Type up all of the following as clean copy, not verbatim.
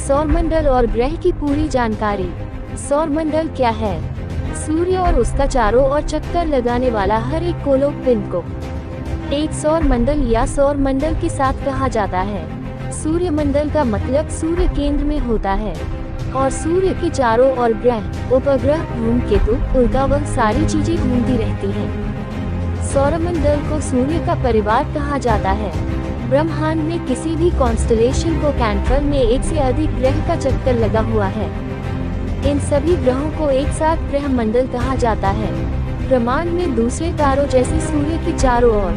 सौरमंडल और ग्रह की पूरी जानकारी। सौरमंडल क्या है? सूर्य और उसका चारों ओर चक्कर लगाने वाला हर एक गोलोक पिंड को एक सौरमंडल या सौरमंडल के साथ कहा जाता है। सूर्यमंडल का मतलब सूर्य केंद्र में होता है और सूर्य के चारों ओर ग्रह, उपग्रह, धूमकेतु, उल्का वह सारी चीजें घूमती रहती हैं। सौरमंडल को सूर्य का परिवार कहा जाता है। ब्रह्मांड में किसी भी कॉन्स्टलेशन को कैंट्रल में एक से अधिक ग्रह का चक्कर लगा हुआ है। इन सभी ग्रहों को एक साथ ग्रह मंडल कहा जाता है। ब्रह्मांड में दूसरे तारों जैसे सूर्य के चारों ओर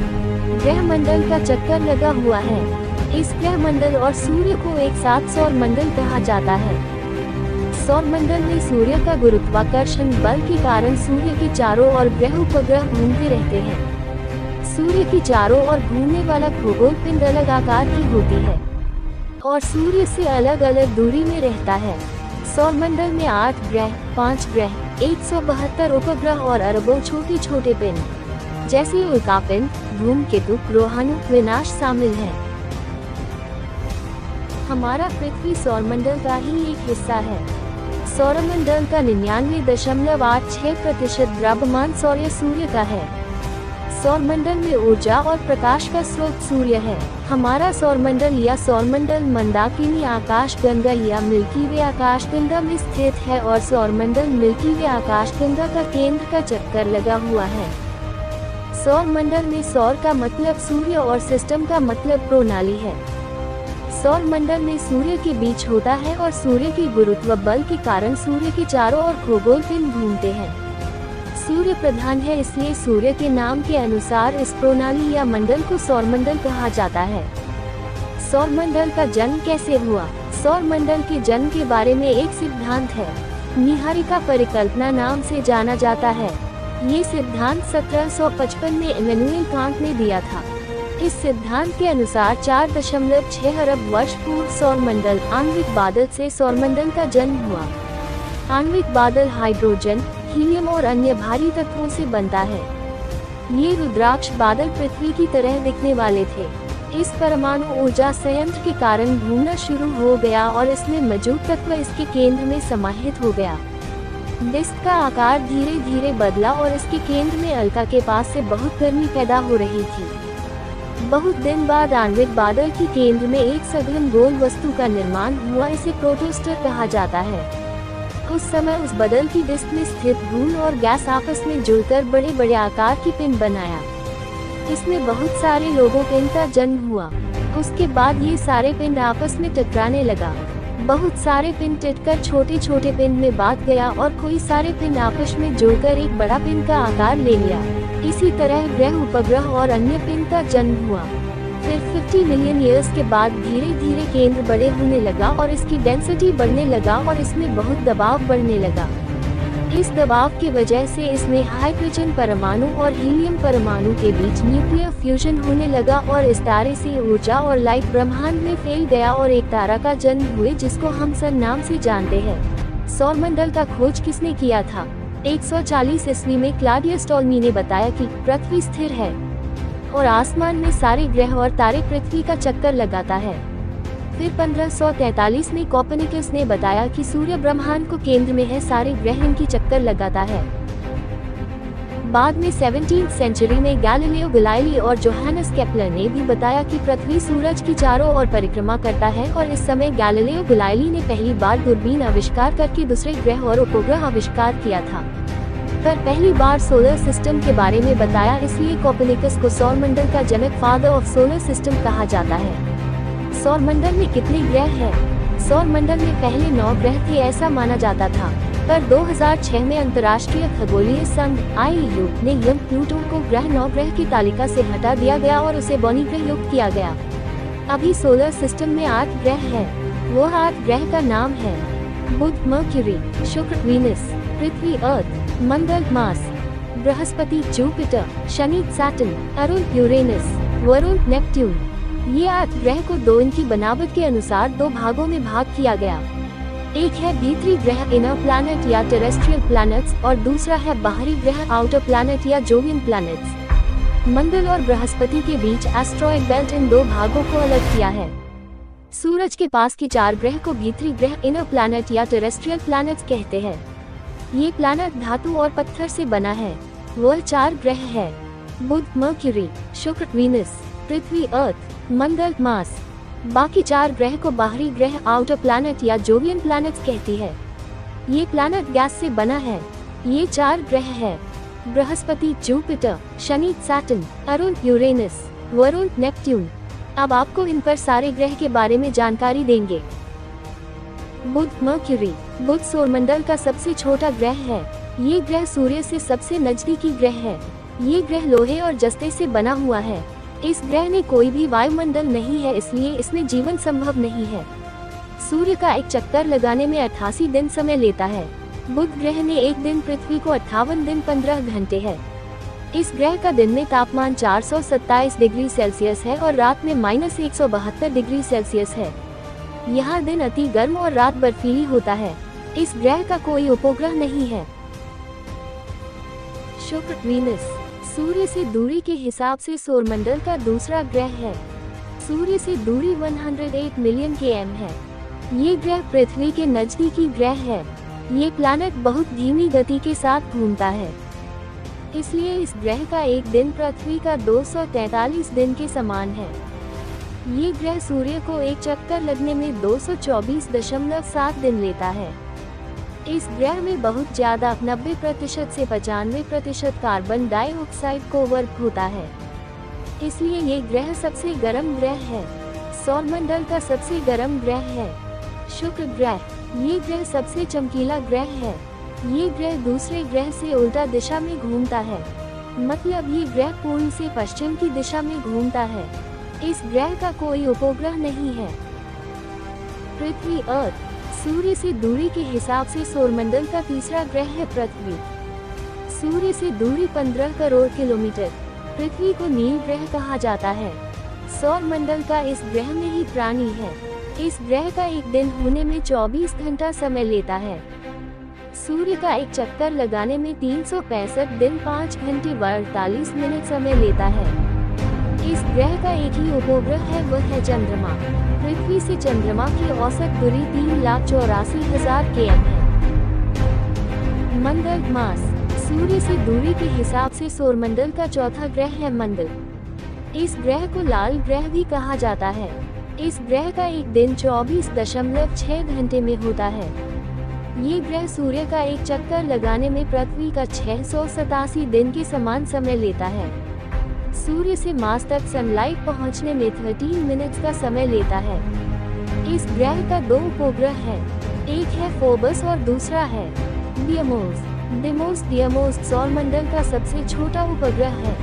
ग्रह मंडल का चक्कर लगा हुआ है। इस ग्रह मंडल और सूर्य को एक साथ सौर मंडल कहा जाता है। सौरमंडल में सूर्य का गुरुत्वाकर्षण बल के कारण सूर्य के चारों ओर ग्रह उपग्रह घूमते रहते हैं। सूर्य के चारों ओर घूमने वाला खगोल पिंड अलग आकार की होती है और सूर्य से अलग अलग दूरी में रहता है। सौरमंडल में 8 ग्रह, 5 ग्रह, 172 उपग्रह और अरबों छोटे छोटे पिंड जैसे उल्कापिंड, धूमकेतु, ग्रहाणु, विनाश शामिल हैं। हमारा पृथ्वी सौरमंडल का ही एक हिस्सा है। सौरमंडल का 99.86% द्रव्यमान सौर्य सूर्य का है। सौरमंडल में ऊर्जा और प्रकाश का स्रोत सूर्य है। हमारा सौरमंडल या सौरमंडल मंदाकिनी आकाशगंगा या मिल्की वे आकाशगंगा में स्थित है और सौरमंडल मिल्की वे आकाशगंगा का केंद्र का चक्कर लगा हुआ है। सौरमंडल में सौर का मतलब सूर्य और सिस्टम का मतलब प्रणाली है। सौरमंडल में सूर्य के बीच होता है और सूर्य के गुरुत्व बल के कारण सूर्य के चारों ओर खगोल पिंड घूमते हैं। सूर्य प्रधान है, इसलिए सूर्य के नाम के अनुसार इस प्रणाली या मंडल को सौरमंडल कहा जाता है। सौरमंडल का जन्म कैसे हुआ? सौरमंडल के जन्म के बारे में एक सिद्धांत है, निहारिका परिकल्पना नाम से जाना जाता है। ये सिद्धांत 1755 में इमैनुएल कांट ने दिया था। इस सिद्धांत के अनुसार 4.6 अरब वर्ष पूर्व सौरमंडल आणविक बादल से सौरमंडल का जन्म हुआ। आणविक बादल हाइड्रोजन, हीलियम और अन्य भारी तत्वों से बनता है। ये रुद्राक्ष बादल पृथ्वी की तरह दिखने वाले थे। इस परमाणु ऊर्जा संयंत्र के कारण घूमना शुरू हो गया और इसमें मौजूद तत्व इसके केंद्र में समाहित हो गया। डिस्क का आकार धीरे धीरे बदला और इसके केंद्र में अल्का के पास से बहुत गर्मी पैदा हो रही थी। बहुत दिन बाद आणविक बादल के केंद्र में एक सघन गोल वस्तु का निर्माण हुआ। इसे प्रोटोस्टर कहा जाता है। उस समय उस बदल की डिस्क में स्थित धूल और गैस आपस में जुड़कर बड़े बड़े आकार की पिंड बनाया। इसमें बहुत सारे लोगों पिंड का जन्म हुआ। उसके बाद ये सारे पिंड आपस में टकराने लगा। बहुत सारे पिंड टूटकर छोटे छोटे पिंड में बांट गया और कोई सारे पिंड आपस में जुड़कर एक बड़ा पिंड का आकार ले लिया। इसी तरह ग्रह, उपग्रह और अन्य पिंड का जन्म हुआ। फिर 50 मिलियन ईयर्स के बाद धीरे धीरे केंद्र बड़े होने लगा और इसकी डेंसिटी बढ़ने लगा और इसमें बहुत दबाव बढ़ने लगा। इस दबाव की वजह से इसमें हाइड्रोजन परमाणु और हीलियम परमाणु के बीच न्यूक्लियर फ्यूजन होने लगा और इस तारे से ऊर्जा और लाइट ब्रह्मांड में फैल गया और एक तारा का जन्म हुए जिसको हम सन नाम से जानते हैं। सौरमंडल का खोज किसने किया था? 140 ईस्वी में क्लॉडियस टॉलमी ने बताया कि पृथ्वी स्थिर है और आसमान में सारे ग्रह और तारे पृथ्वी का चक्कर लगाता है। फिर 1543 में कोपर्निकस ने बताया कि सूर्य ब्रह्मांड को केंद्र में है, सारे ग्रह इनकी चक्कर लगाता है। बाद में 17वीं सेंचुरी में गैलीलियो गैलीली और जोहानस केपलर ने भी बताया कि पृथ्वी सूरज की चारों ओर परिक्रमा करता है और इस समय गैलीलियो गैलीली ने पहली बार दूरबीन आविष्कार करके दूसरे ग्रह और उपग्रह आविष्कार किया था। पर पहली बार सोलर सिस्टम के बारे में बताया, इसलिए कोपर्निकस को सौरमंडल का जनक, फादर ऑफ सोलर सिस्टम कहा जाता है। सौरमंडल में कितने ग्रह हैं? सौरमंडल में पहले 9 ग्रह थे ऐसा माना जाता था, पर 2006 में अंतर्राष्ट्रीय खगोलीय संघ (IAU) ने यम प्लूटो को ग्रह 9 ग्रह की तालिका से हटा दिया गया और उसे बौनी ग्रह युक्त किया गया। अभी सोलर सिस्टम में 8 ग्रह हैं। वो 8 ग्रह का नाम है: बुध, मर्क्यूरी, शुक्र, वीनस, पृथ्वी, अर्थ, मंगल, मार्स, बृहस्पति, जुपिटर, शनि, सैटर्न, अरुण, यूरेनस, वरुण, नेपट्यून। ये 8 ग्रह को 2 इनकी बनावट के अनुसार 2 भागों में भाग किया गया। एक है भीतरी ग्रह, इनर प्लैनेट या टेरेस्ट्रियल प्लैनेट्स, और दूसरा है बाहरी ग्रह, आउटर प्लैनेट या जोवियन प्लैनेट्स। मंगल और बृहस्पति के बीच एस्ट्रॉयड बेल्ट इन 2 भागों को अलग किया है। सूरज के पास के 4 ग्रह को भीतरी ग्रह इनर प्लैनेट या टेरेस्ट्रियल प्लैनेट्स कहते हैं। ये प्लैनेट धातु और पत्थर से बना है। वह 4 ग्रह है: बुध, मर्क्यूरी, शुक्र, वीनस, पृथ्वी, अर्थ, मंगल, मार्स। बाकी 4 ग्रह को बाहरी ग्रह आउटर प्लैनेट या जोवियन प्लैनेट्स कहती है। ये प्लैनेट गैस से बना है। ये 4 ग्रह है: बृहस्पति, जुपिटर, शनि, सैटर्न, अरुण, यूरेनस, वरुण, नेपट्यून। अब आपको इन पर सारे ग्रह के बारे में जानकारी देंगे। बुध, मर्क्यूरी। बुध सौरमंडल का सबसे छोटा ग्रह है। ये ग्रह सूर्य से सबसे नजदीकी ग्रह है। ये ग्रह लोहे और जस्ते से बना हुआ है। इस ग्रह में कोई भी वायुमंडल नहीं है, इसलिए इसमें जीवन संभव नहीं है। सूर्य का एक चक्कर लगाने में 88 दिन समय लेता है। बुध ग्रह में एक दिन पृथ्वी को 58 दिन 15 घंटे है। इस ग्रह का दिन में तापमान 427 डिग्री सेल्सियस है और रात में -172 डिग्री सेल्सियस है। यहाँ दिन अति गर्म और रात बर्फीली होता है। इस ग्रह का कोई उपग्रह नहीं है। शुक्र, वीनस। सूर्य से दूरी के हिसाब से सौरमंडल का दूसरा ग्रह है। सूर्य से दूरी 108 मिलियन km है। ये ग्रह पृथ्वी के नजदीकी ग्रह है। ये प्लैनेट बहुत धीमी गति के साथ घूमता है, इसलिए इस ग्रह का एक दिन पृथ्वी का 243 दिन के समान है। ये ग्रह सूर्य को एक चक्कर लगने में 224.7 दिन लेता है। इस ग्रह में बहुत ज्यादा 90% से 95% कार्बन डाइऑक्साइड कोवर्ट होता है, इसलिए ये ग्रह सबसे गर्म ग्रह है। सौरमंडल का सबसे गर्म ग्रह है शुक्र ग्रह। ये ग्रह सबसे चमकीला ग्रह है। ये ग्रह दूसरे ग्रह से उल्टा दिशा में घूमता है, मतलब ये ग्रह पूर्व से पश्चिम की दिशा में घूमता है। इस ग्रह का कोई उपग्रह नहीं है। पृथ्वी, अर्थ। सूर्य से दूरी के हिसाब से सौरमंडल का तीसरा ग्रह है पृथ्वी। सूर्य से दूरी 15 करोड़ किलोमीटर। पृथ्वी को नील ग्रह कहा जाता है। सौरमंडल का इस ग्रह में ही प्राणी है। इस ग्रह का एक दिन होने में 24 घंटा समय लेता है। सूर्य का एक चक्कर लगाने में 365 दिन 5 घंटे 48 मिनट समय लेता है। इस ग्रह का एक ही उपग्रह है, वह है चंद्रमा। पृथ्वी से चंद्रमा की औसत दूरी 3,84,000 km है। मंगल, मार्स। सूर्य से दूरी के हिसाब से सौरमंडल का चौथा ग्रह है मंगल। इस ग्रह को लाल ग्रह भी कहा जाता है। इस ग्रह का एक दिन 24.6 घंटे में होता है। ये ग्रह सूर्य का एक चक्कर लगाने में पृथ्वी का 687 दिन के समान समय लेता है। सूर्य से मार्स तक सनलाइट पहुंचने में 13 मिनट का समय लेता है। इस ग्रह का 2 उपग्रह है, एक है फोबस और दूसरा है डिमोस। सौरमंडल का सबसे छोटा उपग्रह है।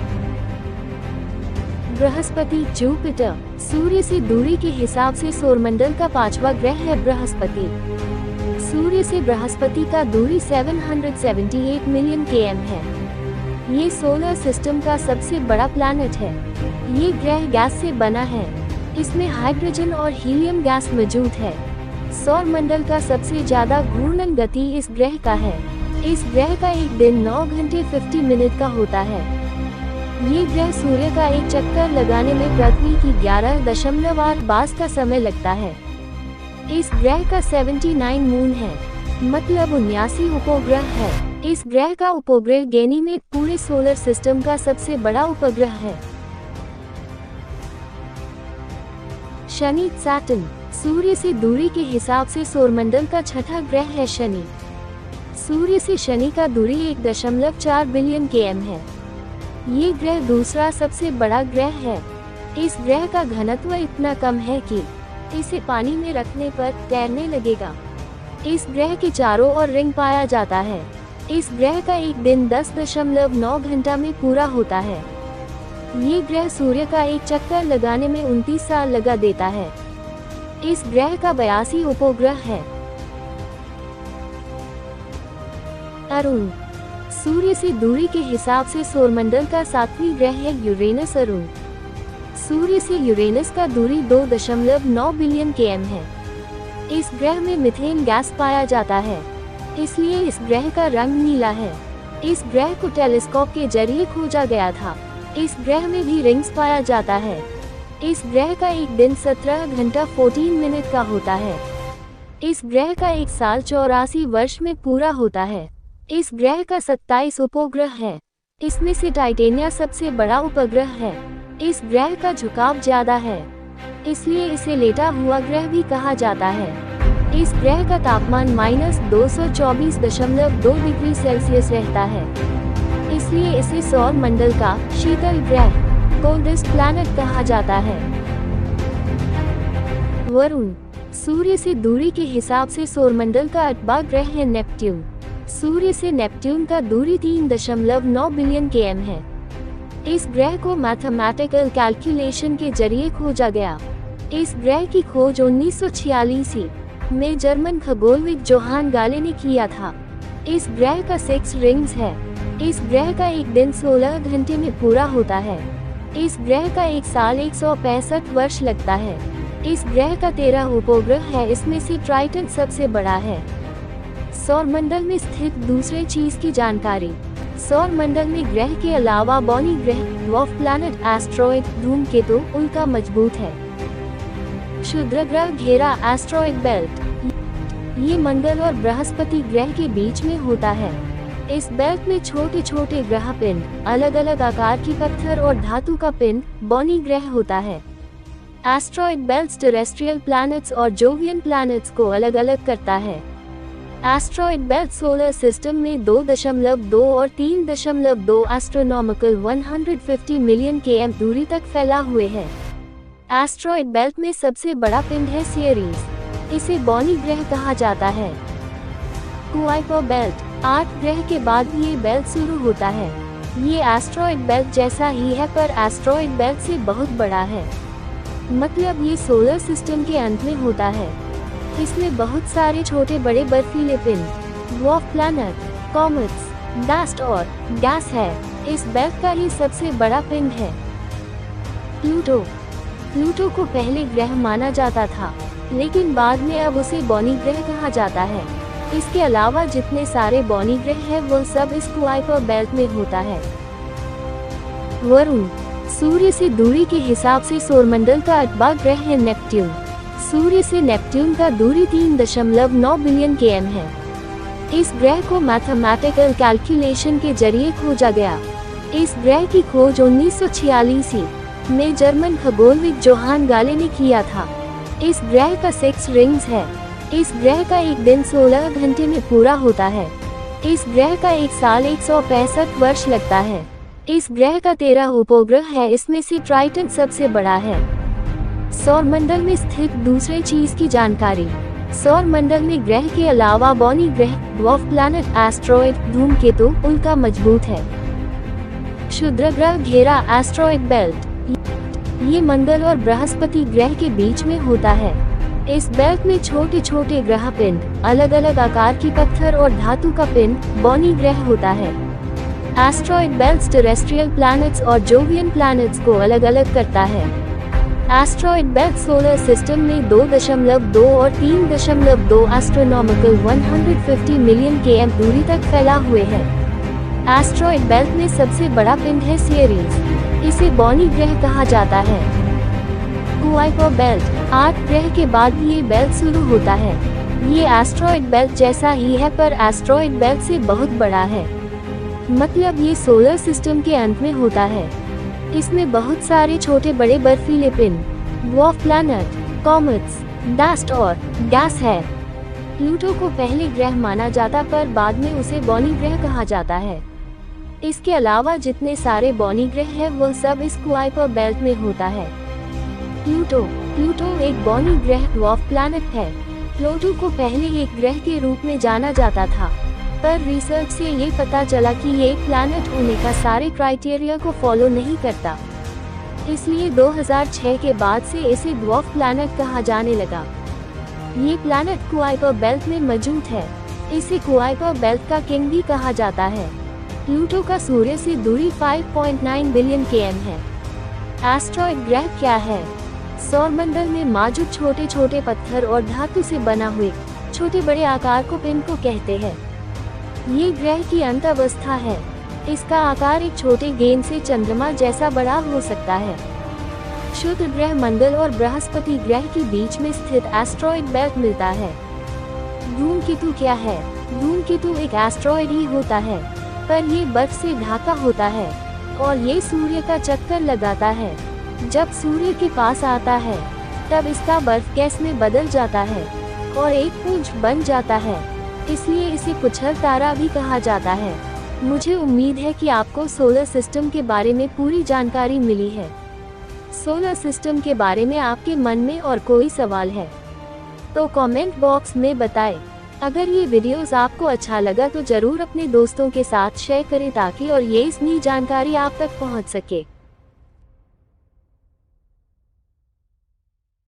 बृहस्पति, जुपिटर। सूर्य से दूरी के हिसाब से सौरमंडल का 5वां ग्रह है बृहस्पति। सूर्य से बृहस्पति का दूरी 778 मिलियन km है। ये सोलर सिस्टम का सबसे बड़ा प्लैनेट है। ये ग्रह गैस से बना है। इसमें हाइड्रोजन और हीलियम गैस मौजूद है। सौरमंडल का सबसे ज्यादा घूर्णन गति इस ग्रह का है। इस ग्रह का एक दिन 9 घंटे 50 मिनट का होता है। ये ग्रह सूर्य का एक चक्कर लगाने में पृथ्वी की 11.8 बार का समय लगता है। इस ग्रह का 79 मून है, मतलब 79 उपग्रह है। इस ग्रह का उपग्रह गैनीमेड पूरे सोलर सिस्टम का सबसे बड़ा उपग्रह है। शनि, सैटर्न। सूर्य से दूरी के हिसाब से सौरमंडल का छठा ग्रह है शनि। सूर्य से शनि का दूरी 1.4 बिलियन km है। ये ग्रह दूसरा सबसे बड़ा ग्रह है। इस ग्रह का घनत्व इतना कम है कि इसे पानी में रखने पर तैरने लगेगा। इस ग्रह के चारों ओर रिंग पाया जाता है। इस ग्रह का एक दिन 10.9 घंटा में पूरा होता है। ये ग्रह सूर्य का एक चक्कर लगाने में 29 साल लगा देता है। इस ग्रह का 82 उपग्रह है। अरुण। सूर्य से दूरी के हिसाब से सौरमंडल का 7वां ग्रह है यूरेनस। अरुण। सूर्य से यूरेनस का दूरी 2.9 बिलियन km है। इस ग्रह में मीथेन गैस पाया जाता है, इसलिए इस ग्रह का रंग नीला है। इस ग्रह को टेलीस्कोप के जरिए खोजा गया था। इस ग्रह में भी रिंग्स पाया जाता है। इस ग्रह का एक दिन 17 घंटा 14 मिनट का होता है। इस ग्रह का एक साल 84 वर्ष में पूरा होता है। इस ग्रह का 27 उपग्रह है। इसमें से टाइटेनिया सबसे बड़ा उपग्रह है। इस ग्रह का झुकाव ज्यादा है, इसलिए इसे लेटा हुआ ग्रह भी कहा जाता है। इस ग्रह का तापमान -224.2 डिग्री सेल्सियस रहता है, इसलिए इसे सौर मंडल का शीतल ग्रह कोल्डेस्ट प्लैनेट कहा जाता है। वरुण। सूर्य से दूरी के हिसाब से सौरमंडल का 8वां ग्रह है नेपट्यून। सूर्य से नेपट्यून का दूरी 3.9 बिलियन km है। इस ग्रह को मैथमेटिकल कैलकुलेशन के जरिए खोजा गया। इस ग्रह की खोज 1946 में जर्मन खगोलविद जोहान गाले ने किया था। इस ग्रह का 6 रिंग्स है। इस ग्रह का एक दिन 16 घंटे में पूरा होता है। इस ग्रह का एक साल 165 वर्ष लगता है। इस ग्रह का 13 उपग्रह है, इसमें से ट्राइटन सबसे बड़ा है। सौरमंडल में स्थित दूसरे चीज की जानकारी। सौरमंडल में ग्रह के अलावा बौनी ग्रह, ड्वार्फ प्लैनेट, एस्ट्रॉइड, धूमकेतु, उल्का मजबूत है। क्षुद्र ग्रह घेरा एस्ट्रॉइड बेल्ट। ये मंगल और बृहस्पति ग्रह के बीच में होता है। इस बेल्ट में छोटे छोटे ग्रह पिंड, अलग अलग आकार की पत्थर और धातु का पिंड, बौनी ग्रह होता है। एस्ट्रॉइड बेल्ट्स टेरेस्ट्रियल प्लैनेट्स और जोवियन प्लैनेट्स को अलग अलग करता है। एस्ट्रॉइड बेल्ट सोलर सिस्टम में 2.2 और 3.2 एस्ट्रोनॉमिकल 150 मिलियन km दूरी तक फैला हुए है। एस्ट्रॉइड बेल्ट में सबसे बड़ा पिंड है सियरीज, इसे बौनी ग्रह कहा जाता है। कुआइपर बेल्ट। 8 ग्रह के बाद ये बेल्ट शुरू होता है। ये एस्ट्रॉइड बेल्ट जैसा ही है, पर एस्ट्रॉइड बेल्ट से बहुत बड़ा है, मतलब ये सोलर सिस्टम के अंत में होता है। इसमें बहुत सारे छोटे बड़े बर्फीले पिंड, ड्वार्फ प्लैनेट, कॉमेट्स, डस्ट और गैस है। इस बेल्ट का ही सबसे बड़ा पिंड है प्लूटो। प्लूटो को पहले ग्रह माना जाता था, लेकिन बाद में अब उसे बौनी ग्रह कहा जाता है। इसके अलावा जितने सारे बौनी ग्रह हैं वो सब इस कुआइपर बेल्ट में होता है। वरुण। सूर्य से दूरी के हिसाब से सौरमंडल का 8वां ग्रह है नेपट्यून। सूर्य से नेपट्यून का दूरी 3.9 बिलियन km है। इस ग्रह को मैथमेटिकल कैलकुलेशन के जरिए खोजा गया। इस ग्रह की खोज 1946 में जर्मन खगोलविद जोहान गाले ने किया था। इस ग्रह का 6 रिंग्स है। इस ग्रह का एक दिन 16 घंटे में पूरा होता है। इस ग्रह का एक साल 165 वर्ष लगता है। इस ग्रह का 13 उपग्रह है, इसमें से ट्राइटन सबसे बड़ा है। सौरमंडल में स्थित दूसरे चीज की जानकारी। सौरमंडल में ग्रह के अलावा बौनी ग्रह, ड्वार्फ प्लैनेट, एस्ट्रॉइड, धूमकेतु, उल्का मजबूत है। क्षुद्र ग्रह घेरा एस्ट्रॉइड बेल्ट। ये मंगल और बृहस्पति ग्रह के बीच में होता है। इस बेल्ट में छोटे छोटे ग्रह पिंड, अलग अलग आकार की पत्थर और धातु का पिंड, बौनी ग्रह होता है। एस्ट्रॉइड बेल्ट्स टेरेस्ट्रियल प्लैनेट्स और जोवियन प्लैनेट्स को अलग अलग करता है। एस्ट्रॉइड बेल्ट सोलर सिस्टम में 2.2 और 3.2 एस्ट्रोनॉमिकल 150 मिलियन km दूरी तक फैला हुए है। एस्ट्रॉइड बेल्ट में सबसे बड़ा पिंड है सियरीज, इसे बौनी ग्रह कहा जाता है। कुआइपर बेल्ट। 8 ग्रह के बाद ये बेल्ट शुरू होता है। ये एस्ट्रॉइड बेल्ट जैसा ही है, पर एस्ट्रॉइड बेल्ट से बहुत बड़ा है, मतलब ये सोलर सिस्टम के अंत में होता है। इसमें बहुत सारे छोटे बड़े बर्फीले पिंड, ड्वार्फ प्लैनेट, कॉमेट्स, डस्ट और गैस है। प्लूटो को पहले ग्रह माना जाता, पर बाद में उसे बौनी ग्रह कहा जाता है। इसके अलावा जितने सारे बौनी ग्रह हैं वो सब इस कुआइपर बेल्ट में होता है। प्लूटो एक बौनी ग्रह, ड्वार्फ प्लैनेट है। प्लूटो को पहले एक ग्रह के रूप में जाना जाता था, पर रिसर्च से ये पता चला कि ये एक प्लैनेट होने का सारे क्राइटेरिया को फॉलो नहीं करता, इसलिए 2006 के बाद से इसे ड्वार्फ प्लैनेट कहा जाने लगा। ये प्लैनेट कुआइपर बेल्ट में मौजूद है, इसे कुआइपर बेल्ट का किंग भी कहा जाता है। प्लूटो का सूर्य से दूरी 5.9 बिलियन km है। एस्ट्रॉइड ग्रह क्या है? सौरमंडल में मौजूद छोटे छोटे पत्थर और धातु से बना हुए छोटे बड़े आकार को पिंड को कहते हैं। ये ग्रह की अंत अवस्था है। इसका आकार एक छोटे गेंद से चंद्रमा जैसा बड़ा हो सकता है। शुक्र ग्रह मंगल और बृहस्पति ग्रह के बीच में स्थित एस्ट्रॉइड बेल्ट मिलता है। धूमकेतु क्या है? धूमकेतु एक एस्ट्रॉइड ही होता है, पर ये बर्फ से ढका होता है और ये सूर्य का चक्कर लगाता है। जब सूर्य के पास आता है तब इसका बर्फ गैस में बदल जाता है और एक पुंज बन जाता है, इसलिए इसे कुछल तारा भी कहा जाता है। मुझे उम्मीद है कि आपको सोलर सिस्टम के बारे में पूरी जानकारी मिली है। सोलर सिस्टम के बारे में आपके मन में और कोई सवाल है तो कमेंट बॉक्स में बताएं। अगर ये वीडियोस आपको अच्छा लगा तो जरूर अपने दोस्तों के साथ शेयर करें ताकि और ये इतनी जानकारी आप तक पहुंच सके।